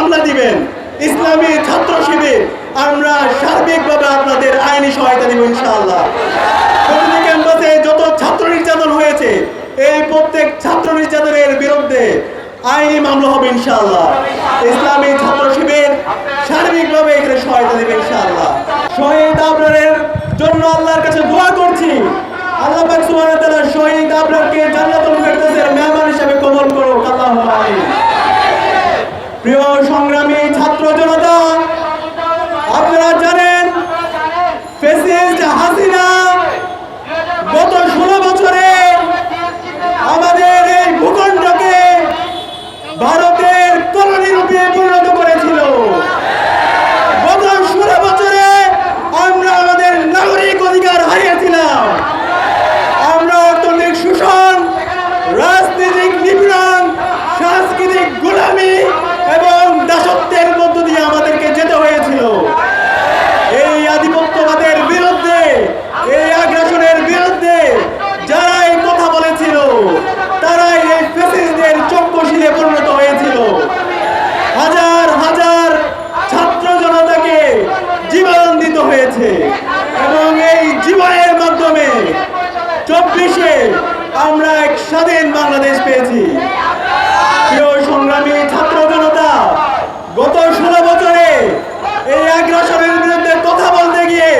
মামলা দিবেন। ইসলামী ছাত্র শিবির আমরা সার্বিকভাবে আপনাদের আইনি সহায়তা দিব ইনশাআল্লাহ। প্রতিটি ক্যাম্পাসে যত ছাত্র নির্যাতন হয়েছে এই প্রত্যেক ছাত্র নির্যাতনের বিরুদ্ধে আইনি মামলা হবে ইনশাআল্লাহ। ইসলামী ছাত্র শিবির সার্বিকভাবে এখানে সহায়তা দেবে ইনশাআল্লাহ। শহীদ আবরারের জন্য আল্লাহর কাছে দোয়া করছি, আল্লাহ পাক সুবহানাহু ওয়া তাআলা শহীদ আবরারকে জান্নাতুল ফেরদাউসের মেহমান হিসেবে কবুল করুক, আল্লাহুম্মা আমিন। প্রিয় সংগ্রামী ছাত্র জনতা, আপনারা জানেন ফ্যাসিস্ট হাসিনা গত 16 বছরে আমাদের এই ভূখণ্ডকে ভারতের কলোনি রূপে পরিণত করেছিল। গত 16 বছরে আমরা আমাদের নাগরিক অধিকার হারিয়েছিলাম। আমরা অর্থনৈতিক শোষণ, রাজনৈতিক নিপীড়ন, সাংস্কৃতিক গোলামি এবং দাসত্বের মধ্য দিয়ে আমাদেরকে যেতে হয়েছিল। এই আধিপত্যবাদের বিরুদ্ধে, এই আগ্রাসনের বিরুদ্ধে যারাই কথা বলেছিল তারাই এই ফ্যাসিস্টদের চক্ষুশীলে পরিণত হয়েছিল। হাজার হাজার ছাত্র জনতাকে জীবন দিতে হয়েছে এবং এই জীবনের মাধ্যমে 24-এ আমরা এক স্বাধীন বাংলাদেশ পেয়েছি। প্রিয় সংগ্রামী ছাত্র জনতা, গত 16 বছরে এই আগ্রাসনের বিরুদ্ধে কথা বলতে গিয়ে,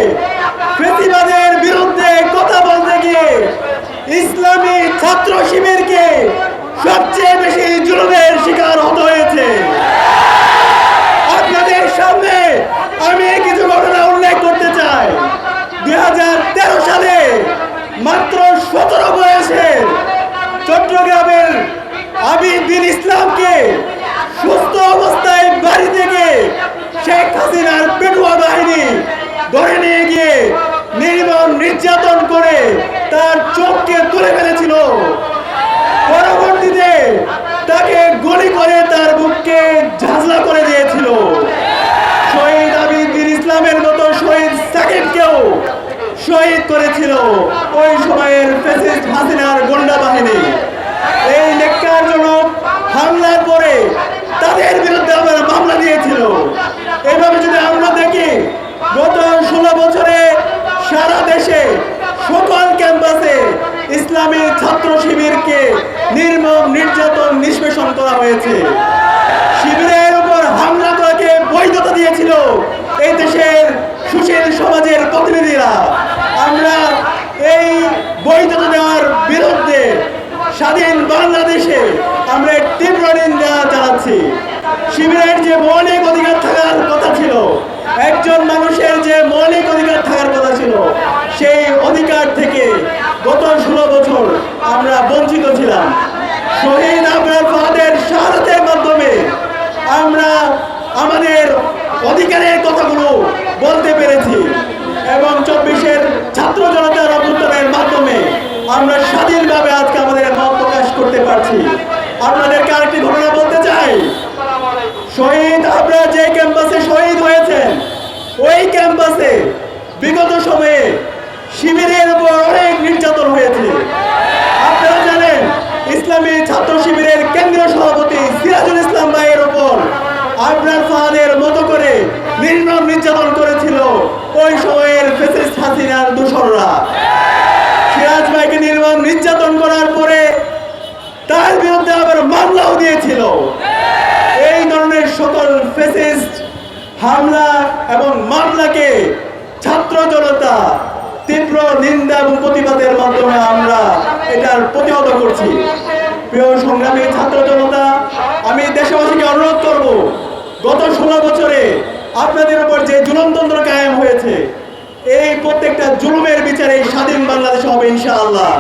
ফ্যাসিবাদের বিরুদ্ধে কথা বলতে গিয়ে ইসলামী ছাত্র শিবিরকে সবচেয়ে বেশি জুলুমের শিকার হতে হয়েছে। আপনাদের সামনে আমি কিছু ঘটনা উল্লেখ করতে চাই। 2013 সালে মাত্র 17 বয়সের চট্টগ্রামের আবিদ বিন ইসলামকে সুস্থ অবস্থায় বাড়ি থেকে শেখ হাসিনার পেটুয়া বাহিনী ধরে নিয়ে গিয়ে নির্মম নির্যাতন করে তার চোখকে তুলে ফেলেছিল। পরবর্তীতে তাকে গুলি করে তার বুককে ঝাঁঝলা করে দিয়েছিল। শহীদ আবিদ বিন ইসলামের মতো শহীদ সাকিবকেও শহীদ করেছিল ওই সময়ের ফ্যাসিস্ট হাসিনার গুন্ডা বাহিনী। এই নেককারজনক হামলার পরে তাদের বিরুদ্ধে আমরা মামলা দিয়েছিল। এইভাবে যদি আমরা দেখি গত 16 বছরে সারা দেশে সকল ক্যাম্পাসে ইসলামী ছাত্র শিবিরকে নির্মম নির্যাতন নিষ্পেষণ করা হয়েছে। শিবিরের উপর হামলা করাকে বৈধতা দিয়েছিল এই দেশের সুশীল সমাজের প্রতিনিধিরা। আমরা এই বৈধতা দেওয়ার বিরুদ্ধে স্বাধীন বাংলাদেশে আমরা তীব্র নিন্দা জানাচ্ছি। শিবিরের যে মৌলিক অধিকার থাকার কথা ছিল, একজন মানুষের যে মৌলিক অধিকার থাকার কথা ছিল, সেই অধিকার থেকে গত 16 বছর আমরা বঞ্চিত ছিলাম। শহীদ আবরার ফাহাদের শাহাদাতের মাধ্যমে আমরা আমাদের অধিকারের কথাগুলো বলতে পেরেছি এবং 24-এর ছাত্র জনতার অভ্যুত্থানের মাধ্যমে আমরা স্বাধীনভাবে আজকে আমাদের মত প্রকাশ করতে পারছি। আপনাদেরকে আরেকটি ঘটনা বলতে চাই। শহীদ আবরার যে ক্যাম্পাসে শহীদ হয়েছেন, ওই ক্যাম্পাসে বিগত সময়ে শিবিরের উপর অনেক নির্যাতন হয়েছে। আপনারা জানেন ইসলামী ছাত্র শিবিরের কেন্দ্রীয় সভাপতি সিরাজুল ইসলাম ভাইয়ের উপর আবরার ফাহাদের মতো করে নির্মম নির্যাতন করেছিল ওই সময়ের ফ্যাসিস্ট হাসিনার দোসররা। সিরাজ ভাইকে নির্মম নির্যাতন করার পরে তার বিরুদ্ধে আবার মামলাও দিয়েছিল। এই ধরনের সকল ফ্যাসিস্ট হামলা এবং মামলাকে ছাত্র জনতা তীব্র নিন্দা এবং প্রতিবাদের মাধ্যমে আমরা এটার প্রতিহত করছি। প্রিয় সংগ্রামী ছাত্র জনতা, আমি দেশবাসীকে অনুরোধ করব, গত 16 বছরে আপনাদের উপর যে জুলুমতন্ত্র কায়েম হয়েছে, এই প্রত্যেকটা জুলুমের বিচারে স্বাধীন বাংলাদেশ হবে ইনশাআল্লাহ।